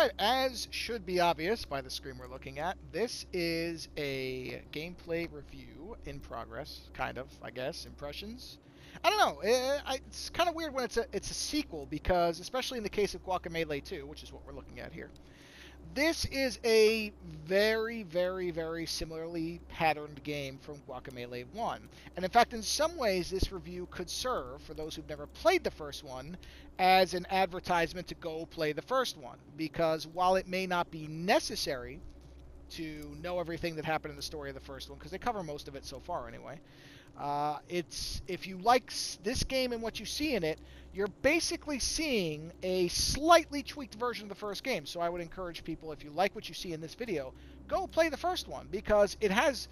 Alright, as should be obvious by the screen we're looking at, this is a gameplay review in progress, kind of, I guess, impressions. I don't know, it's kind of weird when it's a sequel, because, especially in the case of Guacamelee 2, which is what we're looking at here, this is a very, very, very similarly patterned game from Guacamelee 1. And in fact, in some ways, this review could serve, for those who've never played the first one, as an advertisement to go play the first one. Because while it may not be necessary to know everything that happened in the story of the first one, because they cover most of it so far anyway, if you like this game and what you see in it, you're basically seeing a slightly tweaked version of the first game. So I would encourage people, if you like what you see in this video, go play the first one, because it has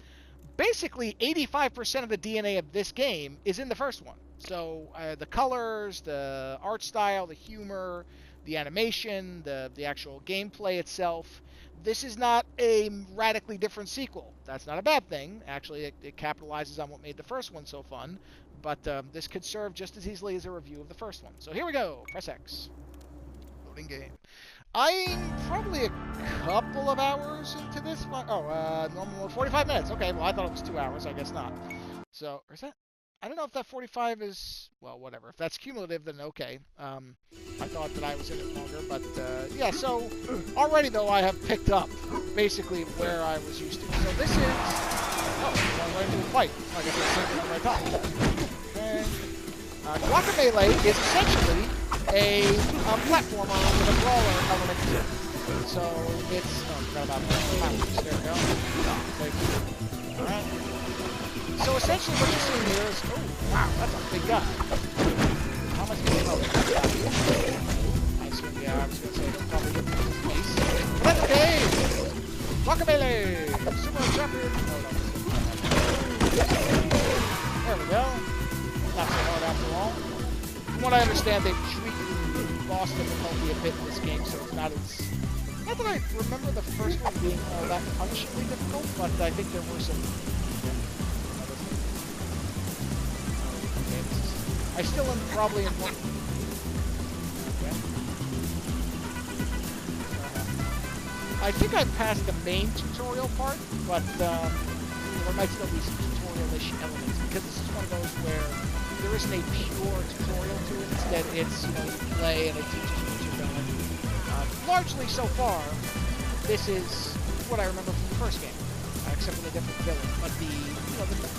basically 85% of the DNA of this game is in the first one. So the colors, the art style, the humor, the animation, the actual gameplay itself. This is not a radically different sequel. That's not a bad thing. Actually, it capitalizes on what made the first one so fun. But this could serve just as easily as a review of the first one. So here we go. Press X. Loading game. I'm probably a couple of hours into this. Normal 45 minutes. Okay, well, I thought it was 2 hours. I guess not. So, is that? I don't know if that 45 is, well, whatever. If that's cumulative, then okay. I thought that I was in it longer, but yeah, so already, though, I have picked up basically where I was used to. So this is, oh, I'm going to the fight. I guess that's something at my top. Okay. Guacamelee is essentially a platformer with a brawler element to it. So it's, oh, I forgot about the mountains. There we go. Okay. All right. So essentially what you're seeing here is, oh, wow, that's a big guy. How much is it? I assume, yeah, I was going to say, don't probably get his face. But that's okay! Guacamelee! Super champion! Oh, no. There we go. Not so hard after all. From what I understand, they've tweaked the boss difficulty a bit in this game, so it's not as... Not that I remember the first one being all that punishingly difficult, but I think there were some... I still am probably in one. Okay. I think I passed the main tutorial part, but there might still be some tutorial-ish elements, because this is one of those where there isn't a pure tutorial to it. Instead, it's, you know, you play and it teaches you what you're doing. Largely so far, this is what I remember from the first game, except for the different villain. But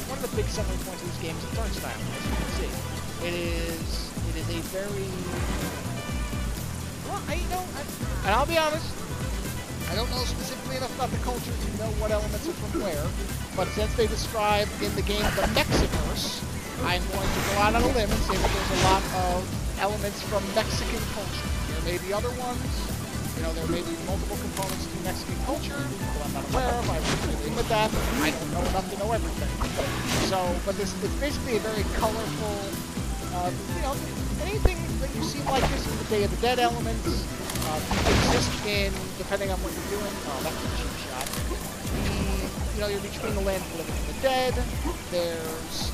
one of the big selling points of this game is its art style, as you can see. It is a very, well, and I'll be honest, I don't know specifically enough about the culture to know what elements are from where, but since they describe in the game the Mexiverse, I'm going to go out on a limb and say that there's a lot of elements from Mexican culture. There may be other ones, you know, there may be multiple components to Mexican culture that I'm not aware of. I won't dealing with that. I don't know enough to know everything. So, but it's basically a very colorful, you know, anything that you see like this in the Day of the Dead elements exist in, depending on what you're doing. Oh, that's a cheap shot. You know, you're between the land of the living and the dead. There's,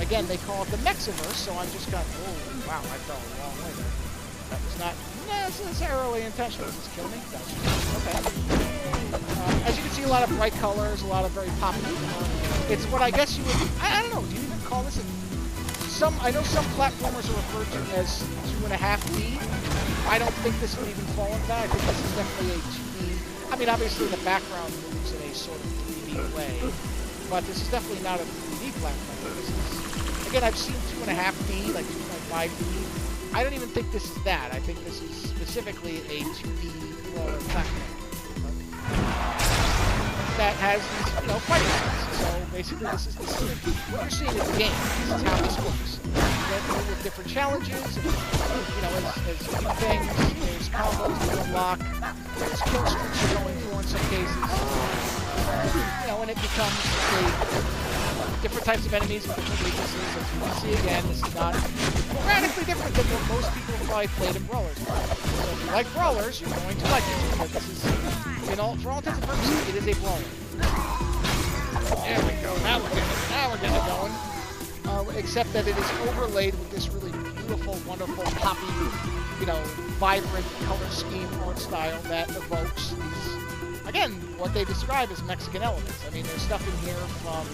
again, they call it the Mexiverse, so I'm just kind of, oh, wow, I fell a long way there. That was not necessarily intentional. Does this kill me? Okay. As you can see, a lot of bright colors, a lot of very poppy humor. It's what I guess you would, I don't know, do you even call this a... I know some platformers are referred to as 2.5D. I don't think this would even fall into that. I think this is definitely a 2D. I mean, obviously the background moves in a sort of 3D way, but this is definitely not a 3D platform. This is, again, I've seen 2.5D, like 2.5D. I don't even think this is that. I think this is specifically a 2D brawler platform that has these, you know, fighting scenes. So basically, this is what you're seeing in the game. This is how this works. You go through with different challenges, and, you know, as you do things, there's combos you unlock, there's kill streaks you're going for in some cases, you know, and it becomes different types of enemies with different weaknesses. As you can see again, this is not radically different than what most people have probably played in Brawlers. So if you like Brawlers, you're going to like it, because this is, for all intents and purposes, it is a Brawler. There we go. Now we're getting it going. except that it is overlaid with this really beautiful, wonderful, poppy, you know, vibrant color scheme art style that evokes these, again, what they describe as Mexican elements. I mean, there's stuff in here from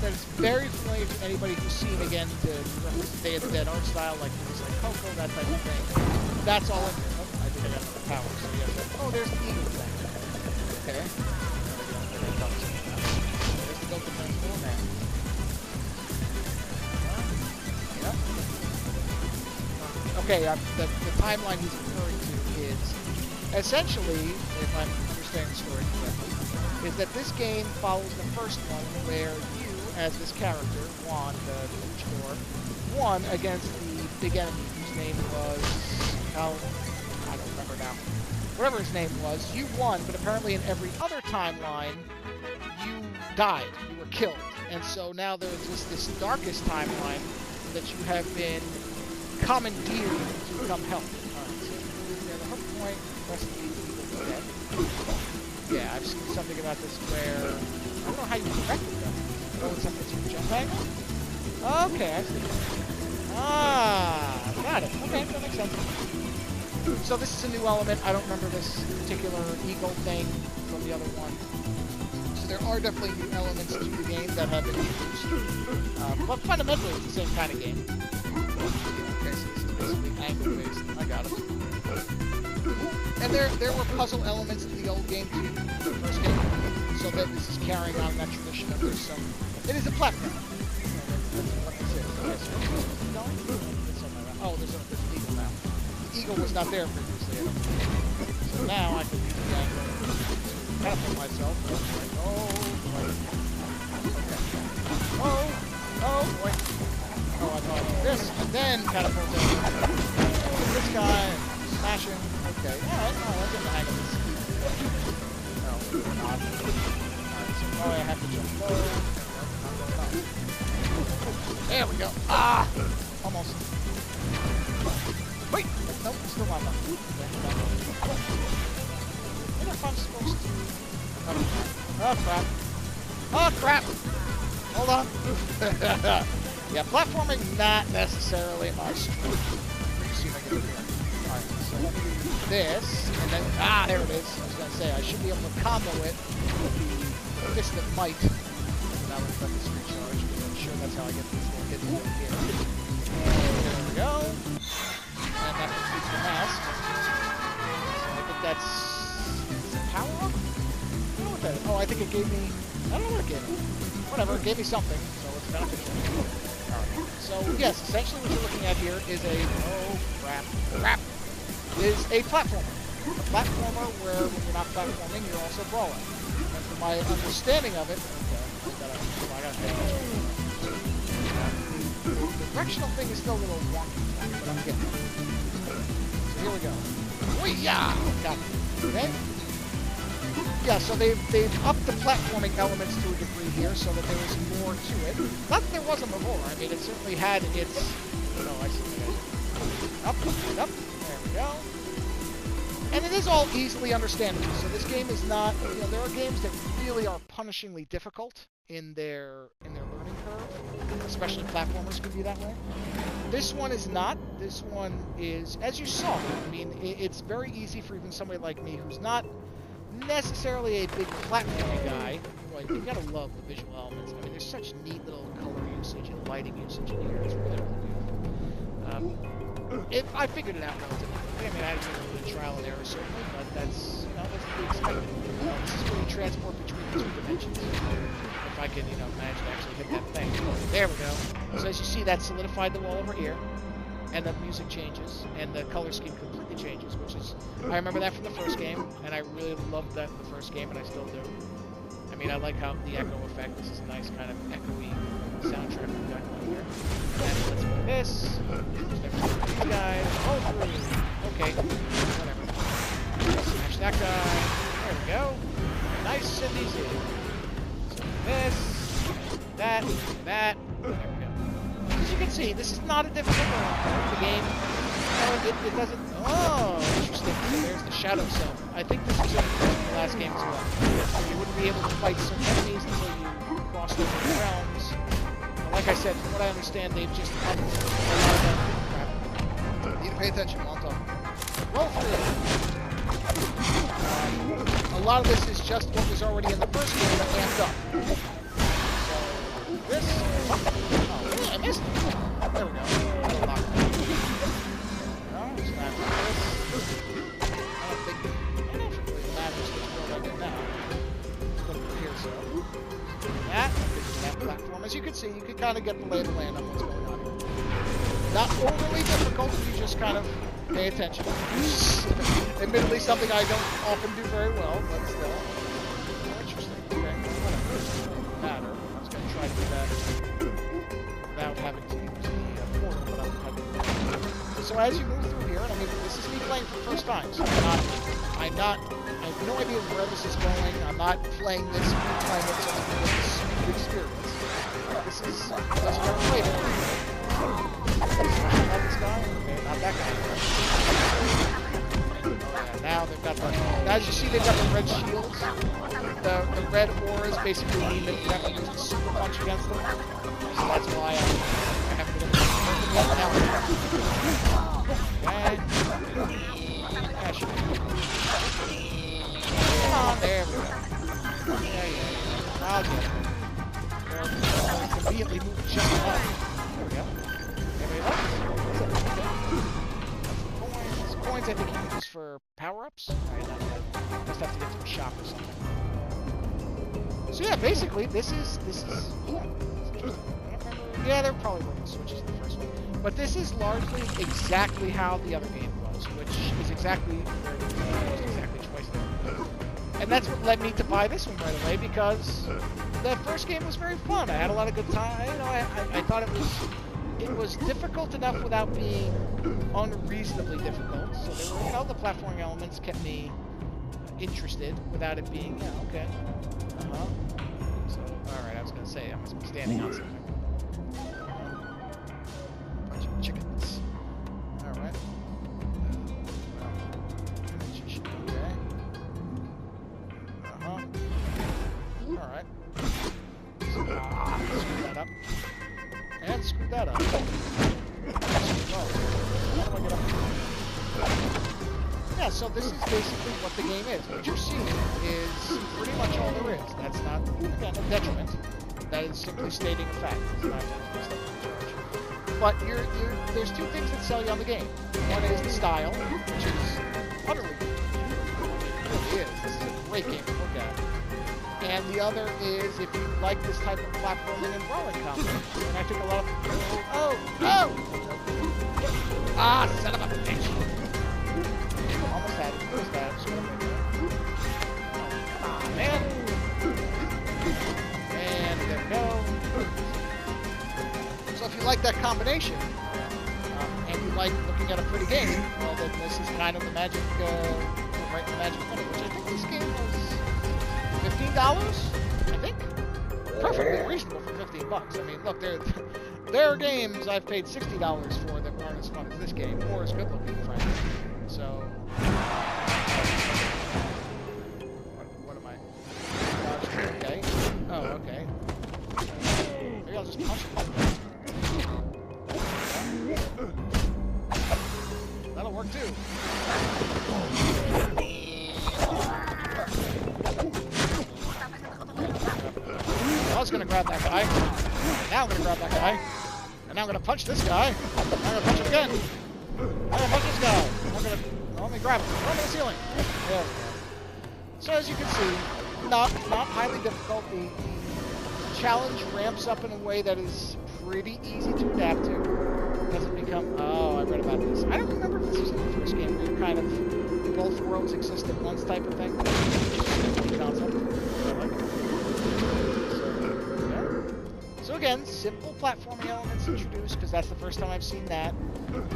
that is very familiar to anybody who's seen, again, the Day of the Dead art style, like things like Coco, that type of thing. That's all in here. Oh, I think I got enough power, so yes. Oh, there's the eagle thing. Okay. There's the Goku Transform man. Okay, the timeline he's referring to is essentially, if I'm understanding the story correctly, is that this game follows the first one where you, as this character, Juan, the luchador, won against the big enemy whose name was, I don't remember now. Whatever his name was, you won, but apparently in every other timeline, you died, you were killed. And so now there's this darkest timeline that you have been commandeered to come help. Alright, so the hook point, recipe equals dead. Yeah, I've seen something about this where, I don't know how you correct it though. Oh, it's something to jump angle? Okay, I see. Ah, got it. Okay, that makes sense. So this is a new element. I don't remember this particular eagle thing from the other one. So there are definitely new elements to the game that have been introduced. But fundamentally, it's the same kind of game. Okay, so this is basically angle-based. I got it. And there were puzzle elements to the old game too, the first game. So that this is carrying on that tradition of there's some... It is a platform. That's what this is. Okay, so oh, there's an eagle now. The eagle was not there previously, I don't think. So now I can use the angle to catapult myself. Oh, boy. Okay. Oh, boy. Oh, I thought of this, and then catapult this guy, smash him. Okay, alright, I'll get the hang of this. No, not. Alright, so probably I have to jump low. There we go. Ah! Almost. Wait! Nope, still not enough. I wonder if I'm supposed to... Oh, crap. Oh, crap! Hold on. Yeah, platforming, not necessarily my strength. Let me see if I can get it here. Alright, so let me do this, and then... Ah, there it is. I was going to say, I should be able to combo it with the Fist of Might. Now let's let this recharge. I'm sure that's how I get this little hit over here. There we go. And that completes the mask. So I think that's... Is it power up? I don't know what that is. Oh, I think it gave me... I don't know what it gave me. Whatever, it gave me something, so it's beneficial. Alright, so yes, essentially what you're looking at here is a... Oh, crap. Is a platformer. A platformer where when you're not platforming, you're also brawling. And from my understanding of it... Okay, I gotta pay attention. The directional thing is still a little wonky, but I'm getting it. So here we go. Wee-yah! Got it. Okay? Yeah, so they've upped the platforming elements to a degree here so that there is more to it. Not that there wasn't before. I mean, it certainly had its... No, I see. Up, and up. There we go. And it is all easily understandable. So this game is not... You know, there are games that really are punishingly difficult in their learning curve. Especially platformers can be that way. This one is not. This one is... As you saw, I mean, it's very easy for even somebody like me who's not... necessarily a big platforming guy. Like, you gotta love the visual elements. I mean, there's such neat little color usage and lighting usage in here. It's really, really beautiful. I figured it out relatively quickly. I mean, I had to do a little bit of trial and error, certainly, but that's, you know, that's to be expected. This is where you transport between the two dimensions. If I can, you know, manage to actually hit that thing. There we go. So as you see, that solidified the wall over here. And the music changes, and the color scheme completely changes, which is... I remember that from the first game, and I really loved that in the first game, and I still do. I mean, I like how the echo effect, this is a nice kind of echoey soundtrack we've got going here. And let's do this. These guys. Oh, okay. Whatever. Smash that guy. There we go. Nice and easy. So this, that. There we go. As you can see, this is not a difficult one. The game, it doesn't... Oh, interesting. There's the shadow self. I think this was in the last game as well. You wouldn't be able to fight certain enemies until you crossed over the realms. The like I said, from what I understand, they've just upped a lot of them. Need to pay attention while I'm talking. Roll 3. A lot of this is just what was already in the first game that amped up. So, this... Oh, I missed it. There we go. Unlock that. No, it's not this. I don't think it really matters which world I get now. Look over here, so... That platform. As you can see, you can kind of get the lay of the land on what's going on here. Not overly difficult if you just kind of pay attention. Admittedly, something I don't often do very well, but still. Interesting. Okay. Doesn't matter. I was going to try to do that without having to use the portal, but so as you move through here, and I mean, this is me playing for the first time, so I have no idea where this is going. I'm not playing this, replaying it, so I can get this smooth experience. This is, because I've never played it. Not this guy? Okay, not that guy. Oh yeah, now they've got the, as you see, they've got the red shields. The red auras basically mean that you have to use the super punch against them. So that's why I haven't been able to work with them now. Okay. Yeah, sure. Come on, there we go. Yeah. I'll get it. Conveniently move just enough. There we go. Anybody else? Coins I think you use for power-ups. Right, must have to get to a shop or something. So yeah, basically this is yeah, there probably were switches in the first one. But this is largely exactly how the other game was, which is exactly twice there. And that's what led me to buy this one right away, because the first game was very fun. I had a lot of good time. You know, I thought it was difficult enough without being unreasonably difficult. So there were, you know, the platforming elements kept me interested without it being, yeah, okay. So, all right, I was gonna say I must be standing on something. Bunch of chickens. All right. Okay. All right. So, screw that up. And screw that up. How do I get up? Yeah, so this is basically what the game is. What you're seeing is pretty much all there is. That's not, again, a detriment. That is simply stating a fact. It's not but there's two things that sell you on the game. One is the style, which is utterly good. It really is. This is a great game to look at. And the other is if you like this type of platforming and brawling combat. And I think a lot of people, oh! Ah, son of a bitch! Almost had it. Almost had it. Oh, man! And there we go. So if you like that combination, and you like looking at a pretty game, well then this is kind of the magic, right in the magic money, which I think this game was $15, I think? Perfectly reasonable for $15. I mean, look, there are games I've paid $60 for that aren't as fun as this game, or as good looking, frankly. So, what am I? Okay. Oh, okay. Maybe I'll just punch him. That'll work too. I was gonna grab that guy. Now I'm gonna grab that guy. And now I'm gonna punch this guy. I'm gonna punch him again. I'm gonna punch this guy. Let me grab him. Throw him in the ceiling. There we go. So as you can see, not highly difficult. The challenge ramps up in a way that is pretty easy to adapt to. It doesn't become, oh, I read about this. I don't remember if this was in the first game, where you're kind of both worlds exist at once type of thing. So again, simple platforming elements introduced, because that's the first time I've seen that,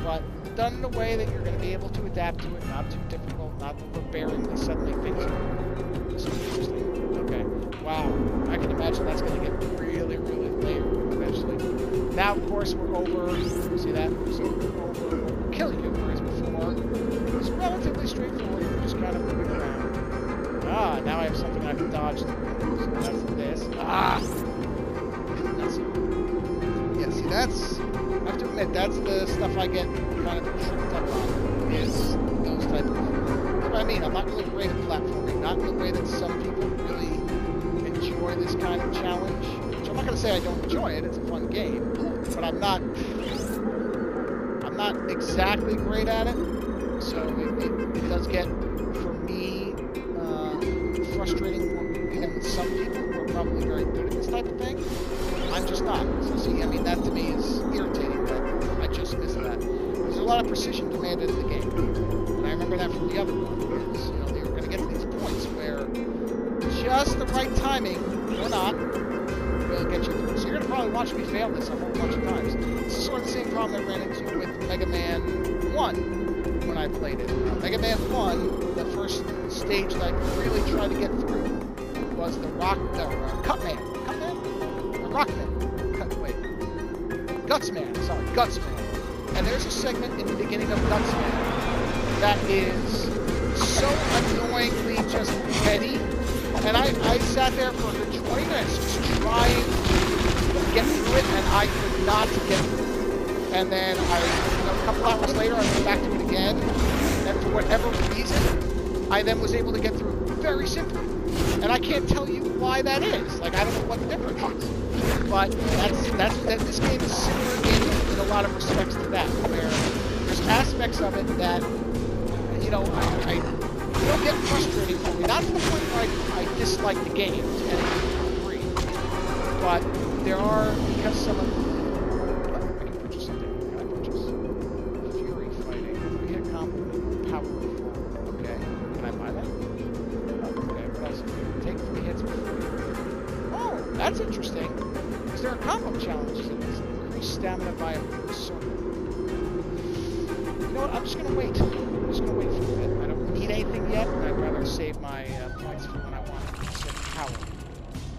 but done in a way that you're going to be able to adapt to it, not too difficult, not overbearingly suddenly things are so interesting. Okay, wow, I can imagine that's going to get really, really layered eventually. Now, of course, we're over, see that? So we're over kill you, whereas before, it was relatively straightforward, you're just kind of moving around. Ah, now I have something I can dodge through, so that's this. Ah! That's it. that's, I have to admit, that's the stuff I get kind of tripped up on, is those type of, that's what I mean, I'm not really great at platforming, not in the way that some people really enjoy this kind of challenge, which I'm not going to say I don't enjoy it, it's a fun game, but I'm not exactly great at it, so it does get, for me, frustrating more, even with some people who are probably very good at this type of thing. I'm just not. So see, I mean, that to me is irritating that I just missed that. There's a lot of precision demanded in the game. And I remember that from the other one, is, you know, they were going to get to these points where just the right timing, or not, will get you through. So you're going to probably watch me fail this a whole bunch of times. This is sort of the same problem I ran into with Mega Man 1 when I played it. Mega Man 1, the first stage that I really tried to get through was the Cutman. Gutsman, sorry, Gutsman. And there's a segment in the beginning of Gutsman that is so annoyingly just petty. And I sat there for a good 20 minutes just trying to get through it, and I could not get through it. And then a couple hours later, I went back to it again, and for whatever reason, I then was able to get through it very simply. And I can't tell you why that is. Like, I don't know what the difference is. But this game is similar in a lot of respects to that, where there's aspects of it that, you know, I don't get frustrating for me. Not to the point where I dislike the game to any degree. But there are, because some of I can purchase something. Can I purchase? Fury fighting. 3-hit combo. Powerful. Okay. Can I buy that? Okay. What else? Take 3 hits for free. Oh, that's interesting. Is there a combo challenge in this? Increase stamina by a circle. You know what? I'm just gonna wait. I'm just gonna wait for a bit. I don't need anything yet, and I'd rather save my points for when I want a certain power.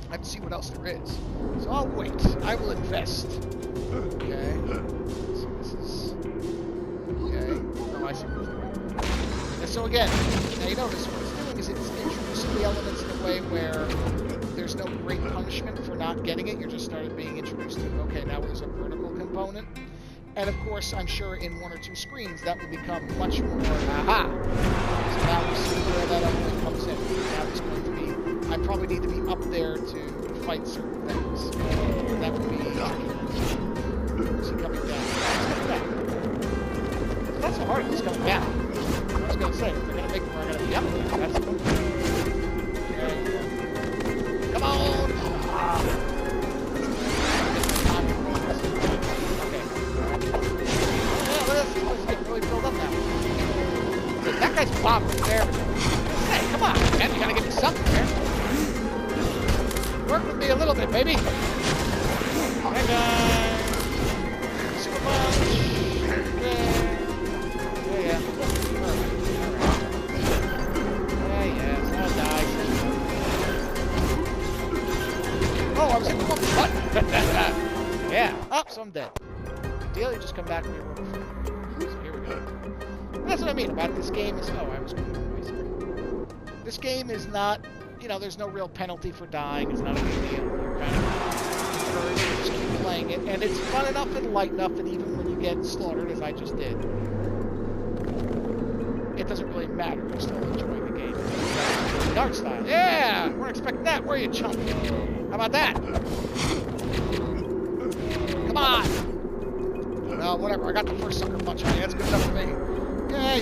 I have to see what else there is. So I'll wait. I will invest. Okay. So this is... Okay. Oh, I see what it's doing. And so again, now you notice what it's doing is it's introducing the elements in a way where there's no great punishment for not getting it. You're just started being introduced to, okay, now there's a vertical component. And of course, I'm sure in 1 or 2 screens that will become much more, aha! So now we see where that element comes in. Now it's going to be, I probably need to be up there to fight certain things. That would be tricky. Is he coming down? He's coming down. It's not so hard if he's coming down. I was going to say, if they're going to make it where I'm going to be up there, that's cool. Okay. Come on! It's getting really filled up now. Okay, that guy's bombing. There we go. Hey, come on, man. You gotta give me something here. Work with me a little bit, baby. Hey, guys. Super punch. Yeah. Yeah. I'll die. Oh, I was in the wrong button. Yeah. Oh, so I'm dead. Deal, you just come back when you're working for it. So here we go. And that's what I mean about this game is, oh, I was going away, sorry. This game is not, you know, there's no real penalty for dying. It's not a big deal. You're kind of encouraged to just keep playing it. And it's fun enough and light enough that even when you get slaughtered, as I just did, it doesn't really matter. You're still enjoying the game. Dark style. Yeah! We're expecting that. Where are you, chump? How about that? Come on! Well, whatever. I got the first sucker punch on you. That's good enough for me. Yeah.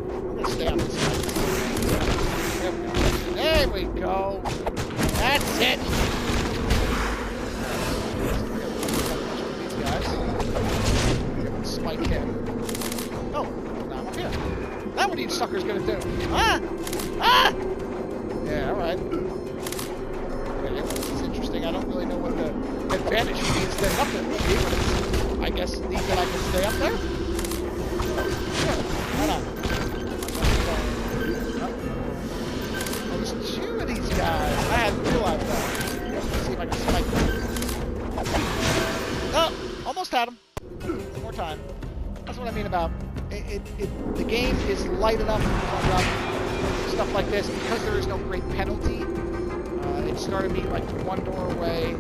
I'm gonna stay on this side. There we go. That's it. These guys. Spike him. Oh, now I'm up here. Now what are you suckers gonna do? Ah! Yeah, alright. Okay, this is interesting. I don't really know what the advantage means that up there would be, but it's, I guess, neat that I can stay up there. Sure, why not? Oh, there's 2 of these guys. I hadn't realized that. Let's see if I can spike them. Oh, almost had him. One more time. That's what I mean about the game is light enough and stuff like this because there is no great penalty. It started me like 1 door away.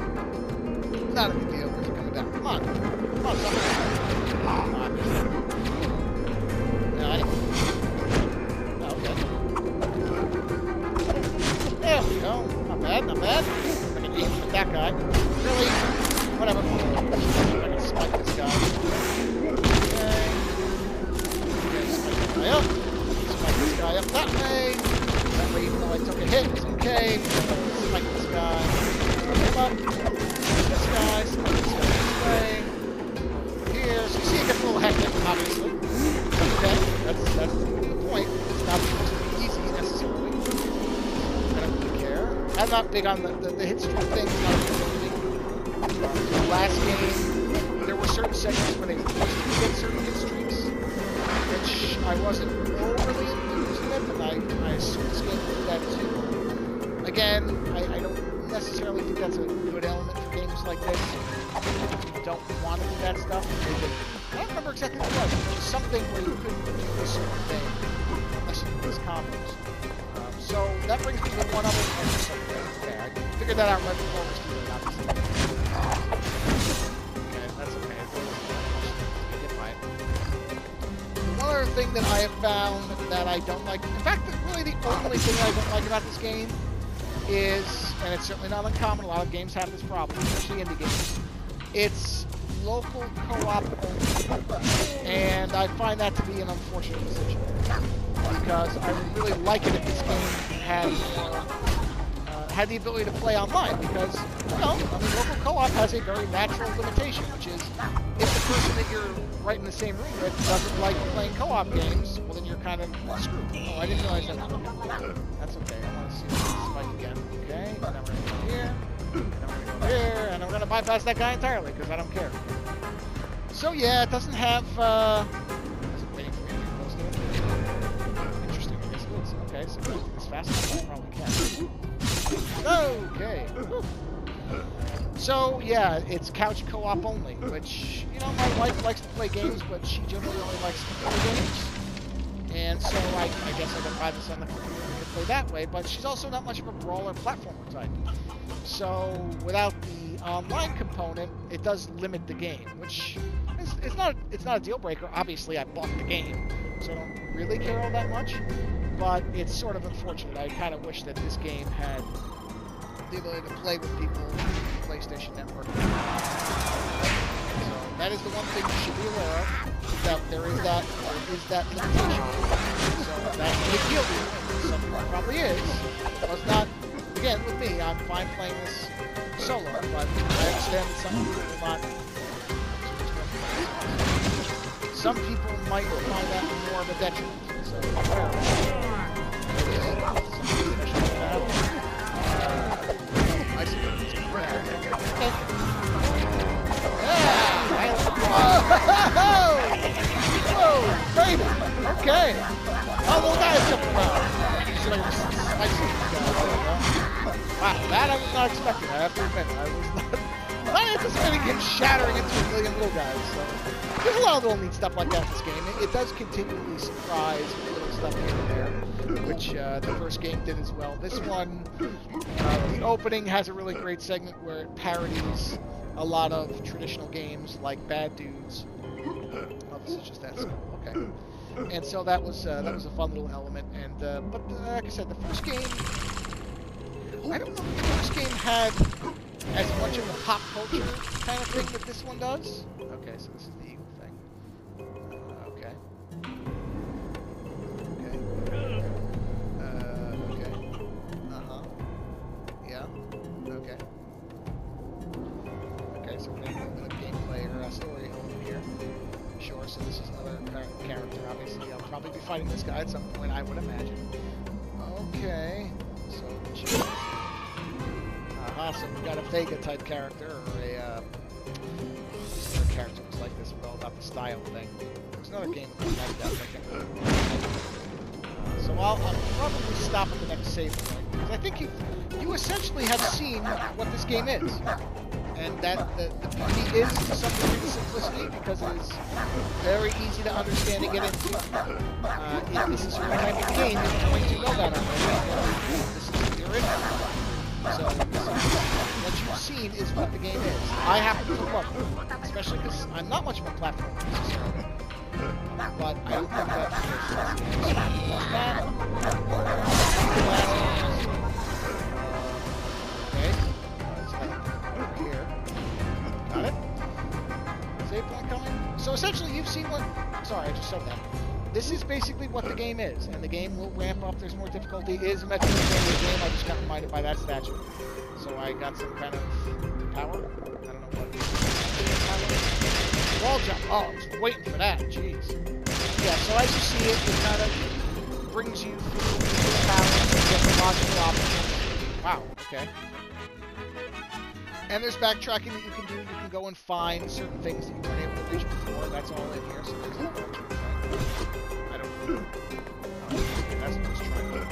Not a big deal. Where's it coming down? Come on. Come on, somebody. Come on. No, I didn't. Oh, okay. There we go. Not bad, not bad. I can aim with that guy. Really? Whatever. I can spike this guy. Okay. Okay, spike this guy up. Spike this guy up that way. That way, even though I took a hit, it's okay. Spike this guy. Come up. This guy. Spike this guy this way. Here. So you see it gets a little hectic, obviously. Okay. That's the point. It's not supposed to be easy, necessarily. I don't really care. I'm not big on the hit streak thing. Not really. The last game, there were certain segments where they forced you to get certain hit streaks, which I wasn't overly enthused with, and I assume this game will do that too. Again, I don't necessarily think that's a good element for games like this. You don't want to do that stuff. I don't remember exactly what it was. It was something where you couldn't do a certain thing unless you did these combos. So that brings me to one other thing. Okay, I figured that out right before we started, obviously. Okay, that's okay. Get by it. One other thing that I have found that I don't like, in fact, really the only thing I don't like about this game is, and it's certainly not uncommon, a lot of games have this problem, especially indie games, it's local co-op only. And I find that to be an unfortunate decision. Because I would really like it if this game had the ability to play online, because, you know, I mean, local co-op has a very natural limitation, which is if the person that you're right in the same room with doesn't like playing co-op games, well, then you're kind of screwed. Oh, I didn't realize that. That's okay. I want to see this fight again. Okay, and then we're going to go here, and then we're going to go here, and then we're going to bypass that guy entirely, because I don't care. So, yeah, it doesn't have, is it waiting for me to get close to it? Interesting, I guess it is. Okay, so if I do this fast enough, I probably can. Okay. So, yeah, it's couch co-op only, which, you know, my wife likes to play games, but she generally only likes to play games. And so I guess I can buy this on the computer and play that way, but she's also not much of a brawler platformer type. So, without the online component, it does limit the game, which is, it's not a deal breaker. Obviously, I bought the game, so I don't really care all that much. But it's sort of unfortunate. I kind of wish that this game had the ability to play with people on the PlayStation Network. So that is the one thing you should be aware of, that there is that limitation. So that's a big deal to you. Some people probably is. Well, it's not, again, with me, I'm fine playing this solo, but I understand that some people will not. Some people might find that more of a detriment. So, Whoa, baby! Okay. Oh, little guys jumping around. Wow, that I was not expecting. I have to admit, I was not anticipating him shattering into a million little guys. So there's a lot of little neat stuff like that in this game. It does continually surprise little stuff here and there, which the first game did as well. This one, the opening has a really great segment where it parodies a lot of traditional games like Bad Dudes. Oh, this is just that simple. Okay. And so that was a fun little element. And but like I said, the first game, I don't know if the first game had as much of a pop culture kind of thing that this one does. Okay, so this is the eagle thing. Okay. Okay. Uh-huh. Yeah. Okay. Okay, so we're going to go with a gameplay or a story element here. Sure, so this is another character, obviously. I'll probably be fighting this guy at some point, I would imagine. Okay. So, so we've got a Vega-type character, or a character was like this, all about the style thing. There's another game like that, I can't remember. So I'll probably stop at the next save point, because I think you essentially have seen what this game is. And that the beauty is to some degree the simplicity, because it is very easy to understand and get into. If this is your kind of game, you're going to know that already. This is your intro. So this lets you seen is what the game is. I happen to love it, especially because I'm not much of a platformer necessarily. But I don't think that okay, let's head over here. Got it? Save point coming? So essentially you've seen what... Sorry, I just said that. This is basically what the game is, and the game will ramp up. There's more difficulty. It is a Metroidvania game. I just got reminded by that statue. So I got some kind of power. I don't know what it is. Wall jump. Oh, I was waiting for that. Jeez. Yeah, so as you see it kind of brings you through the powers and different logical options. Wow, okay. And there's backtracking that you can do. You can go and find certain things that you weren't able to reach before. That's all in here, so there's no backtracking. I don't know. That's what I was trying to do.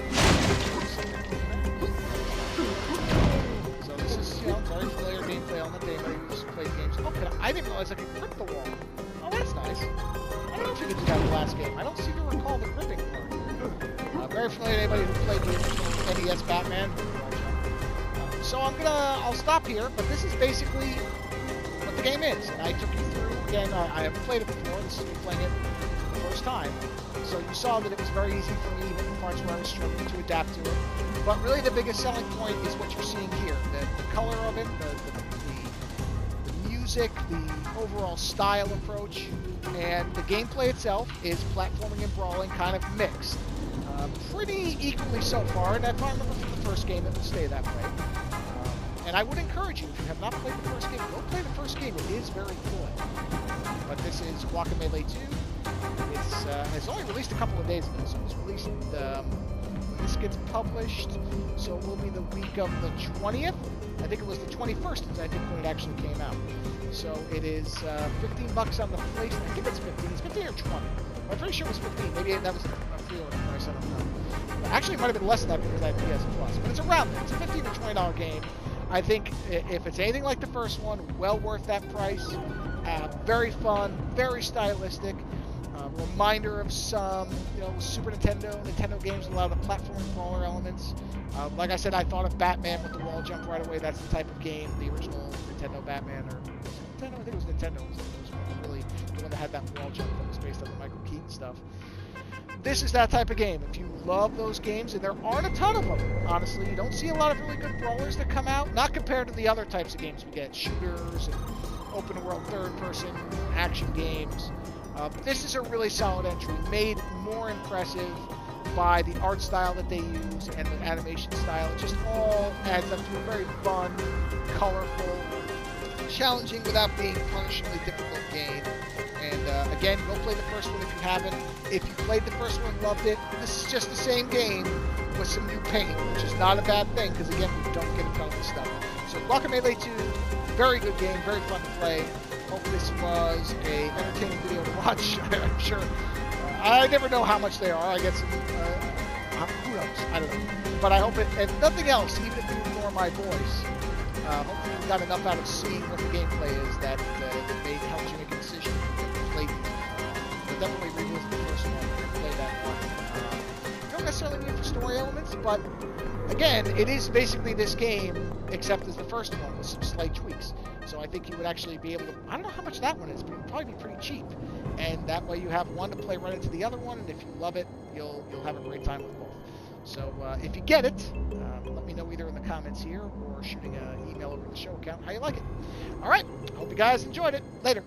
So this is, you know, very familiar gameplay element to anybody who's played games. Oh, I didn't realize I could grip the wall. Oh, that's nice. I don't know if you could do that in the last game. I don't seem to recall the gripping part. Very familiar to anybody who played the original NES Batman. So I'll stop here, but this is basically what the game is. And I took you through, again, I haven't played it before. This is me playing it the first time. So you saw that it was very easy for me, even the parts where I was struggling to adapt to it. But really the biggest selling point is what you're seeing here. The color of it, the music, the overall style approach, and the gameplay itself is platforming and brawling kind of mixed. Pretty equally so far, and if I remember from the first game, it will stay that way. And I would encourage you, if you have not played the first game, go play the first game. It is very good. But this is Guacamelee 2. It's only released a couple of days ago, so it was released when this gets published. So it will be the week of the 20th. I think it was the 21st, I think, when it actually came out. So it is $15 on the place. I think it's 15. It's 15 or 20. I'm pretty sure it was 15. Maybe that was a pre-order price. I don't know. Actually, it might have been less than that because I have PS Plus. But it's around there. It's a $15 or $20 game. I think if it's anything like the first one, well worth that price. Very fun, very stylistic. Reminder of some, you know, Super Nintendo games, a lot of the platform brawler elements. Like I said, I thought of Batman with the wall jump right away. That's the type of game, the original Nintendo Batman, or Nintendo, I think it was Nintendo. It was really the one that had that wall jump that was based on the Michael Keaton stuff. This is that type of game. If you love those games, and there aren't a ton of them, honestly, you don't see a lot of really good brawlers that come out, not compared to the other types of games we get, shooters and open world third-person action games. This is a really solid entry, made more impressive by the art style that they use and the animation style. It just all adds up to a very fun, colorful, challenging without being punishingly difficult game. And again, go play the first one if you haven't. If you played the first one and loved it, this is just the same game with some new paint, which is not a bad thing because, again, we don't get a ton of this stuff. So Guacamelee 2, very good game, very fun to play. Hope this was a entertaining video to watch. I'm sure. I never know how much they are. I get some, who knows? I don't know. But I hope it, if nothing else, even if you ignore my voice, hopefully you got enough out of seeing what the gameplay is that it helps you make a decision to play these. But definitely revisit the first one and play that one. You don't necessarily need it for story elements, but again, it is basically this game, except as the first one with some slight tweaks. So I think you would actually be able to, I don't know how much that one is, but it would probably be pretty cheap. And that way you have one to play right into the other one, and if you love it, you'll have a great time with both. So if you get it, let me know either in the comments here or shooting an email over to the show account how you like it. All right, I hope you guys enjoyed it. Later.